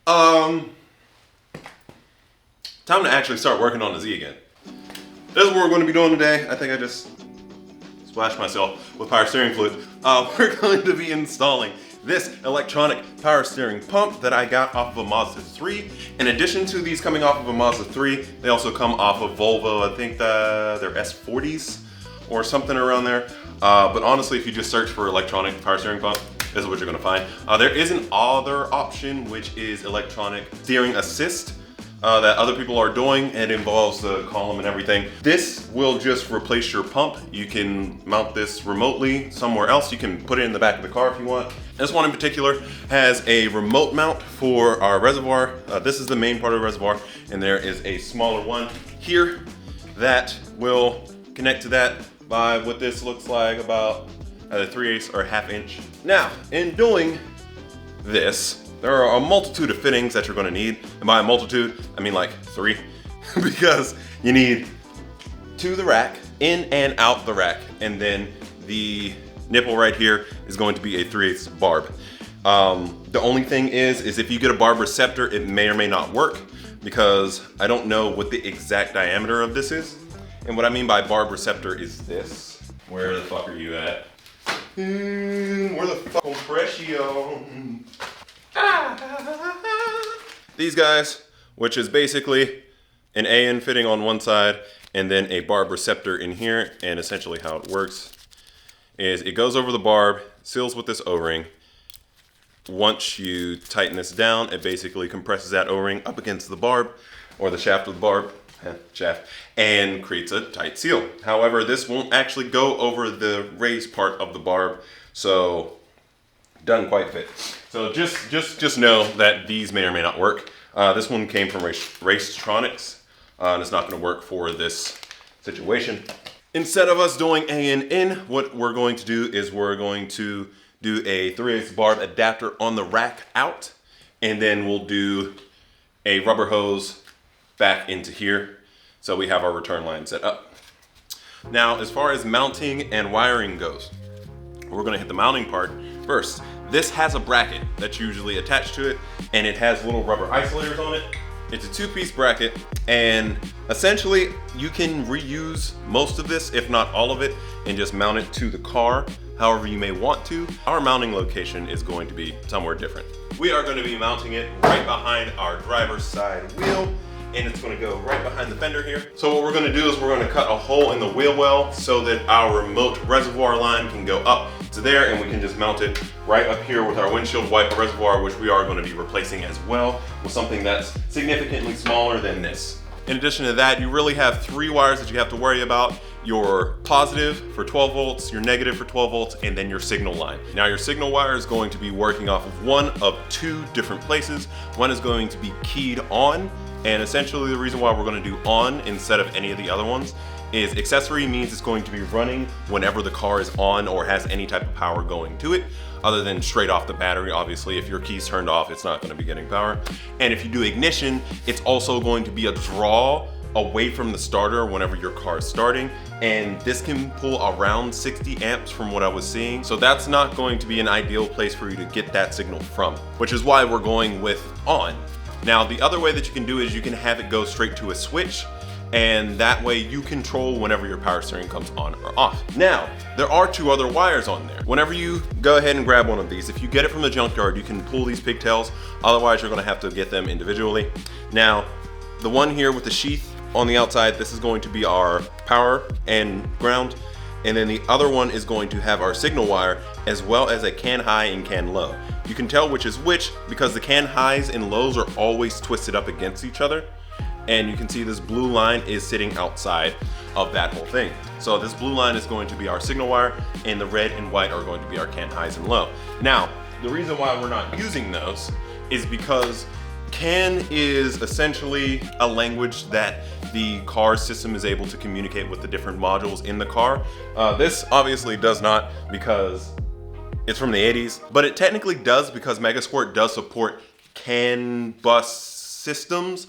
Um, Time to actually start working on the Z again. This is what we're going to be doing today. I think I just splashed myself with power steering fluid. We're going to be installing this electronic power steering pump that I got off of a Mazda 3. In addition to these coming off of a Mazda 3, they also come off of Volvo. I think they're S40s or something around there. But honestly, if you just search for electronic power steering pump, this is what you're gonna find. There is an other option, which is electronic steering assist. That other people are doing. It involves the column and everything. This will just replace your pump. You can mount this remotely somewhere else. You can put it in the back of the car if you want. This one in particular has a remote mount for our reservoir. This is the main part of the reservoir, and there is a smaller one here that will connect to that by what this looks like, about a 3/8 or a 1/2 inch. Now, in doing this, there are a multitude of fittings that you're gonna need. And by a multitude, I mean like 3, because you need to the rack, in and out the rack. And then the nipple right here is going to be a 3/8 barb. The only thing is if you get a barb receptor, it may or may not work, because I don't know what the exact diameter of this is. And what I mean by barb receptor is this. Where the fuck are you at? Where the fuck compression? These guys, which is basically an AN fitting on one side and then a barb receptor in here. And essentially how it works is it goes over the barb, seals with this O-ring. Once you tighten this down, it basically compresses that O-ring up against the barb, or the shaft of the barb, shaft, and creates a tight seal. However, this won't actually go over the raised part of the barb, so doesn't quite fit. So just know that these may or may not work. This one came from Racetronics, and it's not going to work for this situation. Instead of us doing A and in, what we're going to do is we're going to do a 3/8 barb adapter on the rack out, and then we'll do a rubber hose back into here, so we have our return line set up. Now, as far as mounting and wiring goes, we're going to hit the mounting part first. This has a bracket that's usually attached to it, and it has little rubber isolators on it. It's a 2-piece bracket, and essentially you can reuse most of this, if not all of it, and just mount it to the car however you may want to. Our mounting location is going to be somewhere different. We are going to be mounting it right behind our driver's side wheel, and it's going to go right behind the fender here. So what we're going to do is we're going to cut a hole in the wheel well so that our remote reservoir line can go up to there, and we can just mount it right up here with our windshield wiper reservoir, which we are going to be replacing as well with something that's significantly smaller than this. In addition to that, you really have 3 wires that you have to worry about. Your positive for 12 volts, your negative for 12 volts, and then your signal line. Now your signal wire is going to be working off of one of 2 different places. One is going to be keyed on, and essentially the reason why we're going to do on instead of any of the other ones is accessory means it's going to be running whenever the car is on or has any type of power going to it, other than straight off the battery. Obviously, if your key's turned off, it's not going to be getting power. And if you do ignition, it's also going to be a draw away from the starter whenever your car is starting, and this can pull around 60 amps from what I was seeing. So that's not going to be an ideal place for you to get that signal from, which is why we're going with on. Now, the other way that you can do is you can have it go straight to a switch, and that way you control whenever your power steering comes on or off. Now, there are 2 other wires on there. Whenever you go ahead and grab one of these, if you get it from the junkyard, you can pull these pigtails. Otherwise, you're gonna have to get them individually. Now, the one here with the sheath on the outside, this is going to be our power and ground. And then the other one is going to have our signal wire, as well as a can high and can low. You can tell which is which because the can highs and lows are always twisted up against each other. And you can see this blue line is sitting outside of that whole thing. So this blue line is going to be our signal wire, and the red and white are going to be our can highs and low. Now, the reason why we're not using those is because CAN is essentially a language that the car system is able to communicate with the different modules in the car. This obviously does not, because it's from the 80s, but it technically does because Megasquirt does support CAN bus systems.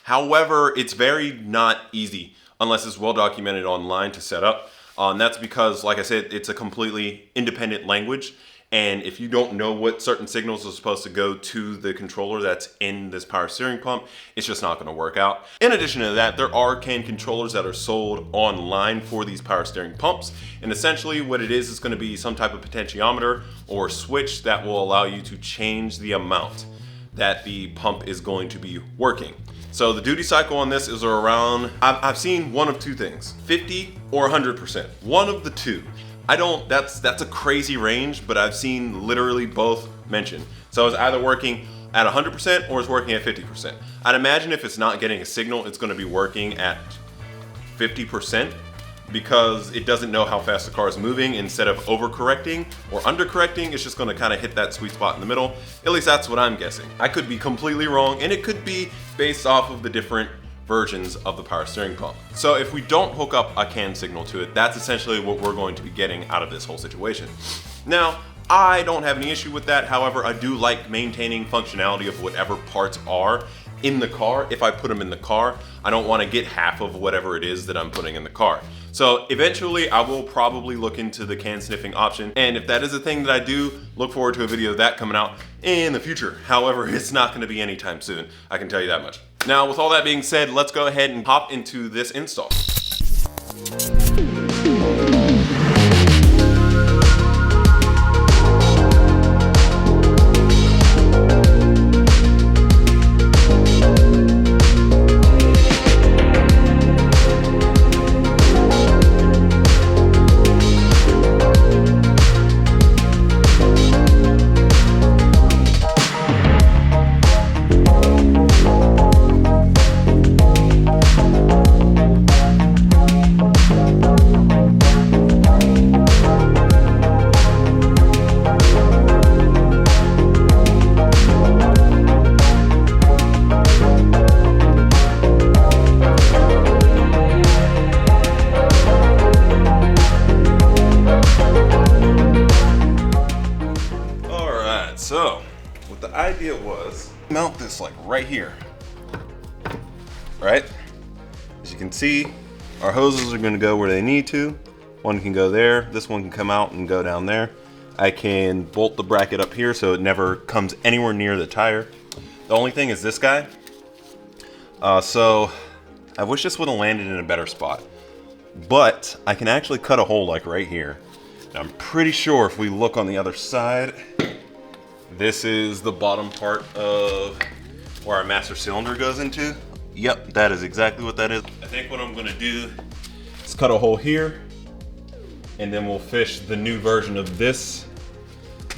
However, it's very not easy unless it's well documented online to set up. And that's because, like I said, it's a completely independent language, And if you don't know what certain signals are supposed to go to the controller that's in this power steering pump, it's just not gonna work out. In addition to that, there are CAN controllers that are sold online for these power steering pumps. And essentially what it is gonna be some type of potentiometer or switch that will allow you to change the amount that the pump is going to be working. So the duty cycle on this is around, I've seen one of two things, 50 or 100%, one of the two. That's a crazy range, but I've seen literally both mentioned. So it's either working at 100% or it's working at 50%. I'd imagine if it's not getting a signal, it's gonna be working at 50% because it doesn't know how fast the car is moving. Instead of overcorrecting or undercorrecting, it's just gonna kind of hit that sweet spot in the middle. At least that's what I'm guessing. I could be completely wrong, and it could be based off of the different versions of the power steering pump. So if we don't hook up a CAN signal to it, that's essentially what we're going to be getting out of this whole situation. Now, I don't have any issue with that. However, I do like maintaining functionality of whatever parts are in the car. If I put them in the car, I don't want to get half of whatever it is that I'm putting in the car. So eventually I will probably look into the CAN sniffing option. And if that is a thing that I do, look forward to a video of that coming out in the future. However, it's not going to be anytime soon. I can tell you that much. Now, with all that being said, let's go ahead and hop into this install. So, what the idea was, mount this like right here, right? As you can see, our hoses are gonna go where they need to. One can go there, this one can come out and go down there. I can bolt the bracket up here so it never comes anywhere near the tire. The only thing is this guy. So, I wish this would have landed in a better spot. But, I can actually cut a hole like right here. And I'm pretty sure if we look on the other side, this is the bottom part of where our master cylinder goes into. Yep, that is exactly what that is. I think what I'm gonna do is cut a hole here, and then we'll fish the new version of this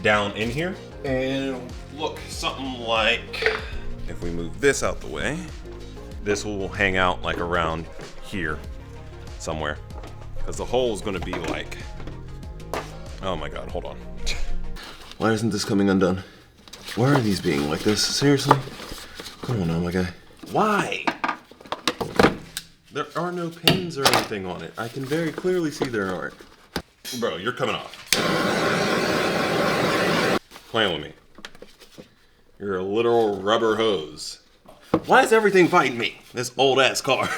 down in here. And look, something like, if we move this out the way, this will hang out like around here somewhere. Because the hole is gonna be like, oh my God, hold on. Why isn't this coming undone? Why are these being like this? Seriously? Come on now, my guy. Why? There are no pins or anything on it. I can very clearly see there aren't. Bro, you're coming off. Playing with me. You're a literal rubber hose. Why is everything fighting me? This old ass car.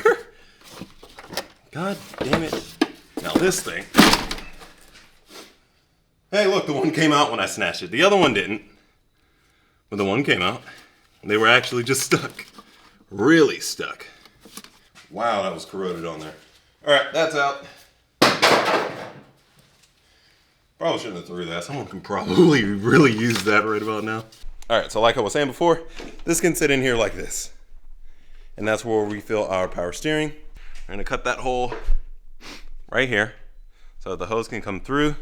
God damn it. Now this thing. Hey, look, the one came out when I snatched it. The other one didn't. But the one came out. They were actually just stuck. Really stuck. Wow, that was corroded on there. All right, that's out. Probably shouldn't have threw that. Someone can probably really use that right about now. All right, so like I was saying before, this can sit in here like this. And that's where we fill our power steering. We're gonna cut that hole right here so the hose can come through.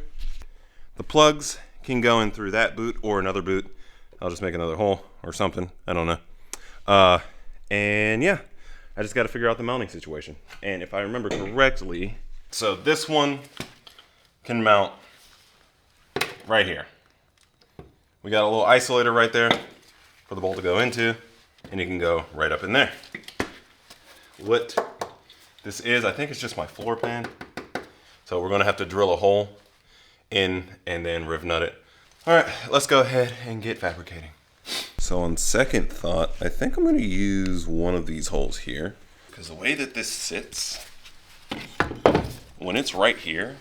The plugs can go in through that boot or another boot. I'll just make another hole or something. I don't know. And yeah, I just got to figure out the mounting situation. And if I remember correctly, so this one can mount right here. We got a little isolator right there for the bolt to go into, and it can go right up in there. What this is, I think it's just my floor pan. So we're gonna have to drill a hole in and then riv nut it. All right, let's go ahead and get fabricating. So on second thought, I think I'm gonna use one of these holes here, because the way that this sits, when it's right here,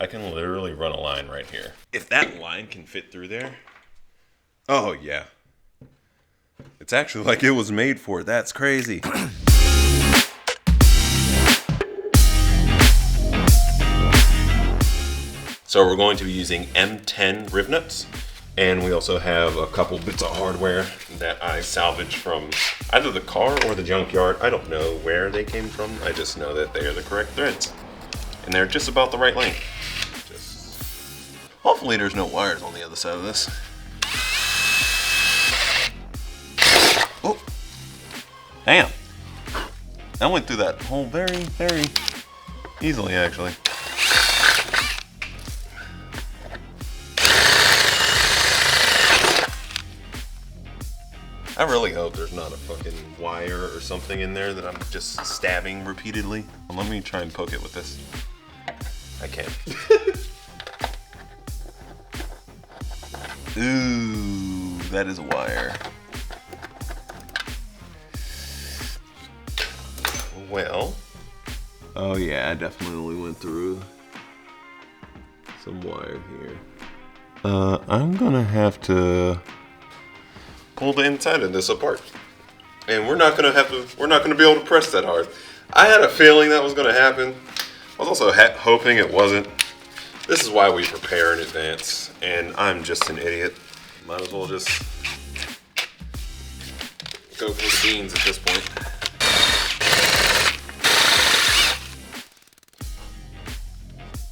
I can literally run a line right here. If that line can fit through there, oh yeah. It's actually like it was made for it. That's crazy. So we're going to be using M10 riv nuts, and we also have a couple bits of hardware that I salvaged from either the car or the junkyard. I don't know where they came from. I just know that they are the correct threads, and they're just about the right length. Hopefully there's no wires on the other side of this. Oh, damn. That went through that hole very, very easily, actually. I really hope there's not a fucking wire or something in there that I'm just stabbing repeatedly. Let me try and poke it with this. I can't. Ooh, that is a wire. Well. Oh yeah, I definitely went through some wire here. I'm gonna have to pull the inside of this apart. And we're not gonna be able to press that hard. I had a feeling that was gonna happen. I was also hoping it wasn't. This is why we prepare in advance, and I'm just an idiot. Might as well just go for the beans at this point.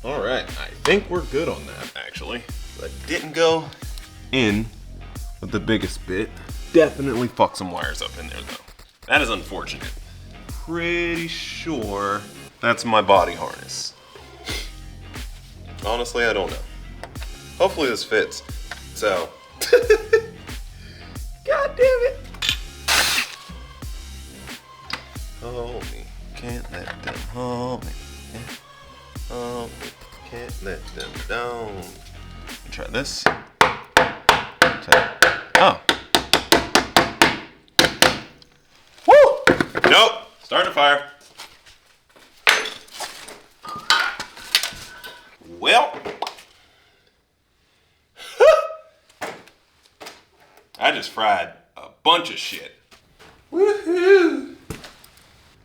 All right, I think we're good on that, actually. But I didn't go in with the biggest bit. Definitely fucked some wires up in there, though. That is unfortunate. Pretty sure that's my body harness. Honestly, I don't know. Hopefully this fits. So, God damn it. Hold me, can't let them hold me. Hold me, can't let them down. Let me try this. Oh. Woo! Nope, start a fire. Well, I just fried a bunch of shit. Woohoo!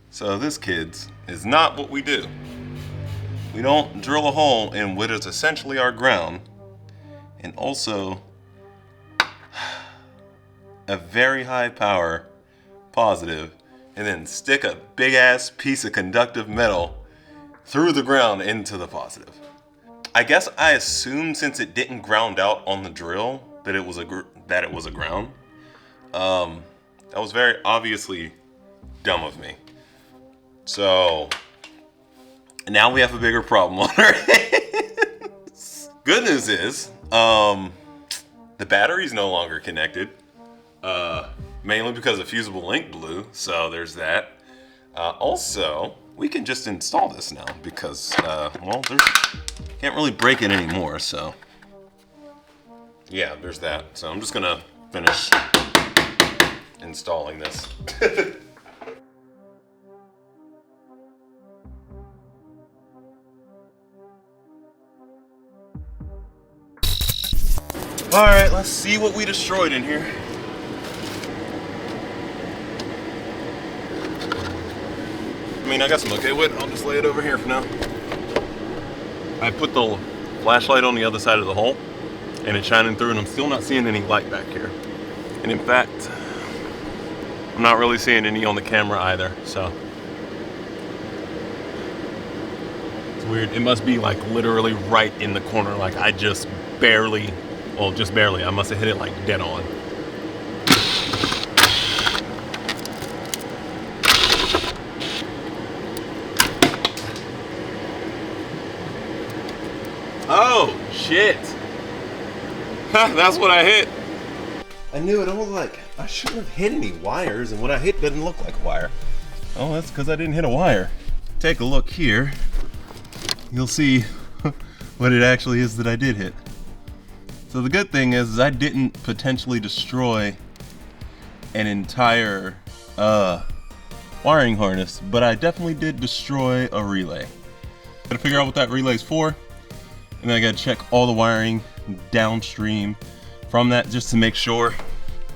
So this, kids, is not what we do. We don't drill a hole in what is essentially our ground, and also a very high power positive, and then stick a big ass piece of conductive metal through the ground into the positive. I guess I assumed since it didn't ground out on the drill that it was a ground. That was very obviously dumb of me. So now we have a bigger problem on our hands. Good news is the battery's no longer connected, mainly because the fusible link blew. So there's that. Also, we can just install this now because well, can't really break it anymore, so yeah, there's that. So I'm just gonna finish installing this. All right, let's see what we destroyed in here. I mean, I guess I'm okay with it. I'll just lay it over here for now. I put the flashlight on the other side of the hole, and it's shining through, and I'm still not seeing any light back here. And in fact, I'm not really seeing any on the camera either, so. It's weird. It must be like literally right in the corner. Like I just barely, well, just barely. I must have hit it like dead on. Oh, shit. That's what I hit. I knew it. I was like, I shouldn't have hit any wires, and what I hit doesn't look like a wire. Oh, that's because I didn't hit a wire. Take a look here. You'll see what it actually is that I did hit. So the good thing is I didn't potentially destroy an entire wiring harness, but I definitely did destroy a relay. Gotta figure out what that relay's for. And then I gotta check all the wiring downstream from that just to make sure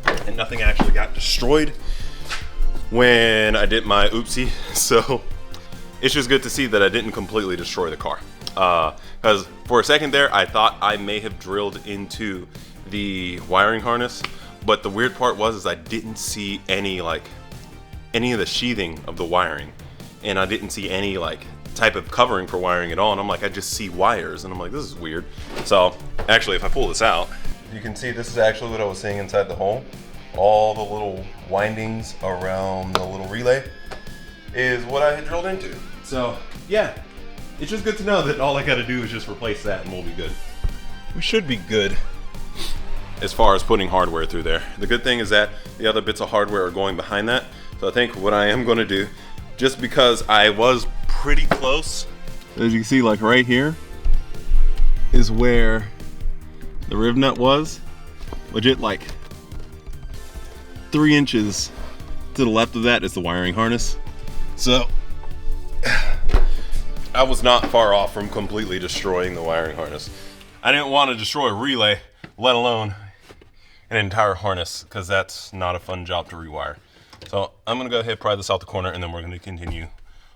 that nothing actually got destroyed when I did my oopsie. So it's just good to see that I didn't completely destroy the car. Because for a second there, I thought I may have drilled into the wiring harness, but the weird part was I didn't see any of the sheathing of the wiring, and I didn't see any type of covering for wiring at all. And I'm like, I just see wires, and I'm like, this is weird. So actually, if I pull this out, you can see this is actually what I was seeing inside the hole. All the little windings around the little relay is what I had drilled into. So yeah, it's just good to know that all I gotta do is just replace that and we'll be good. We should be good as far as putting hardware through there. The good thing is that the other bits of hardware are going behind that. So I think what I am gonna do, just because I was pretty close, as you can see, like right here is where the rib nut was, legit like 3 inches to the left of that is the wiring harness. So I was not far off from completely destroying the wiring harness. I didn't want to destroy a relay, let alone an entire harness, because that's not a fun job to rewire. So I'm gonna go ahead and pry this out the corner, and then we're gonna continue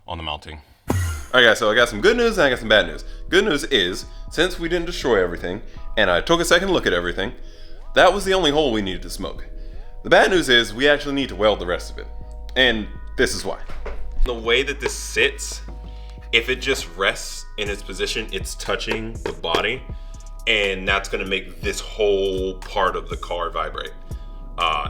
on the mounting. All right guys, so I got some good news and I got some bad news. Good news is, since we didn't destroy everything, and I took a second look at everything, that was the only hole we needed to smoke. The bad news is we actually need to weld the rest of it. And this is why. The way that this sits, if it just rests in its position, it's touching the body, and that's gonna make this whole part of the car vibrate.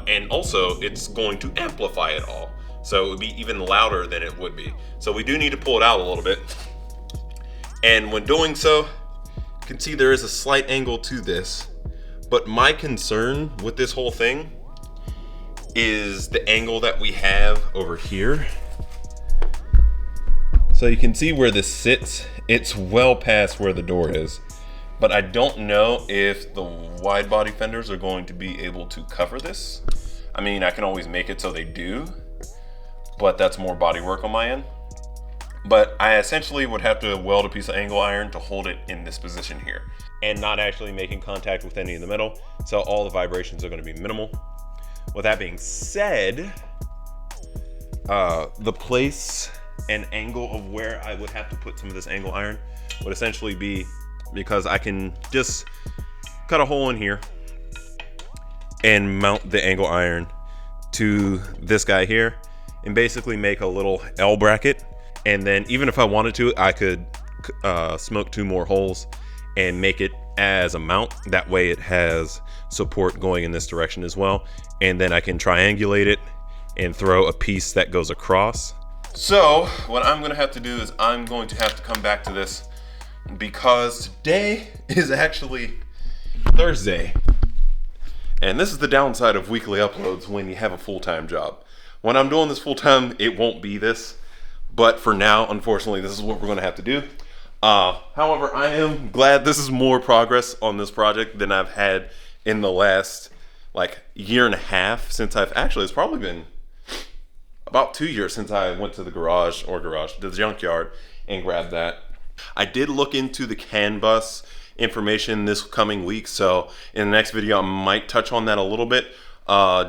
And also, it's going to amplify it all. So it would be even louder than it would be. So we do need to pull it out a little bit. And when doing so, you can see there is a slight angle to this. But my concern with this whole thing is the angle that we have over here. So you can see where this sits. It's well past where the door is. But I don't know if the wide body fenders are going to be able to cover this. I mean, I can always make it so they do, but that's more body work on my end. But I essentially would have to weld a piece of angle iron to hold it in this position here and not actually making contact with any of the metal. So all the vibrations are going to be minimal. With that being said, the place and angle of where I would have to put some of this angle iron would essentially be, because I can just cut a hole in here and mount the angle iron to this guy here and basically make a little L bracket. And then even if I wanted to, I could smoke 2 more holes and make it as a mount. That way it has support going in this direction as well. And then I can triangulate it and throw a piece that goes across. So what I'm gonna have to do is I'm going to have to come back to this, because today is actually Thursday. And this is the downside of weekly uploads when you have a full-time job. When I'm doing this full-time, it won't be this. But for now, unfortunately, this is what we're gonna have to do. However, I am glad this is more progress on this project than I've had in the last year and a half since it's probably been about 2 years since I went to the junkyard and grabbed that. I did look into the CAN bus information this coming week, so in the next video I might touch on that a little bit,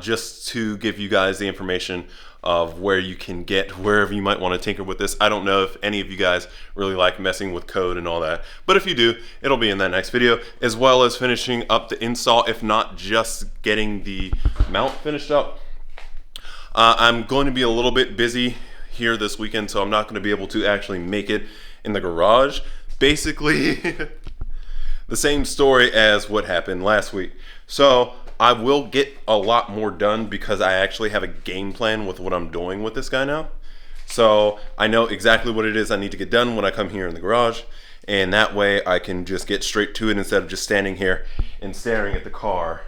just to give you guys the information of where you can get wherever you might want to tinker with this. I don't know if any of you guys really like messing with code and all that, but if you do, it'll be in that next video, as well as finishing up the install, if not just getting the mount finished up. I'm going to be a little bit busy here this weekend, so I'm not going to be able to actually make it in the garage. Basically the same story as what happened last week. So I will get a lot more done because I actually have a game plan with what I'm doing with this guy now. So I know exactly what it is I need to get done when I come here in the garage, and that way I can just get straight to it instead of just standing here and staring at the car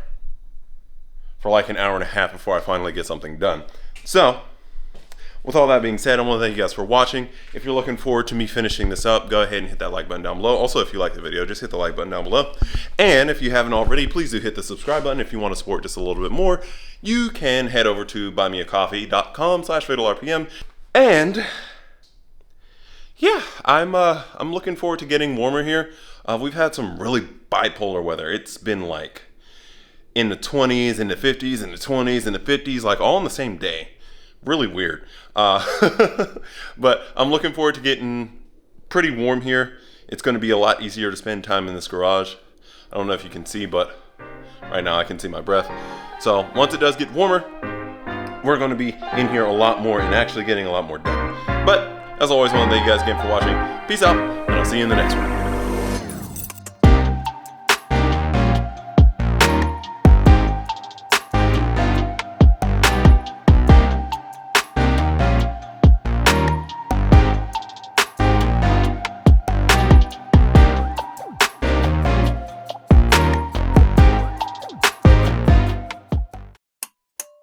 for like an hour and a half before I finally get something done. So with all that being said, I want to thank you guys for watching. If you're looking forward to me finishing this up, go ahead and hit that like button down below. Also, if you like the video, just hit the like button down below. And if you haven't already, please do hit the subscribe button. If you want to support just a little bit more, you can head over to buymeacoffee.com/FatalRPM. And yeah, I'm looking forward to getting warmer here. We've had some really bipolar weather. It's been like in the 20s, in the 50s, in the 20s, in the 50s, like all in the same day. Really weird. But I'm looking forward to getting pretty warm here. It's going to be a lot easier to spend time in this garage. I don't know if you can see, but right now I can see my breath. So once it does get warmer, we're going to be in here a lot more and actually getting a lot more done. But as always, I want to thank you guys again for watching. Peace out, and I'll see you in the next one.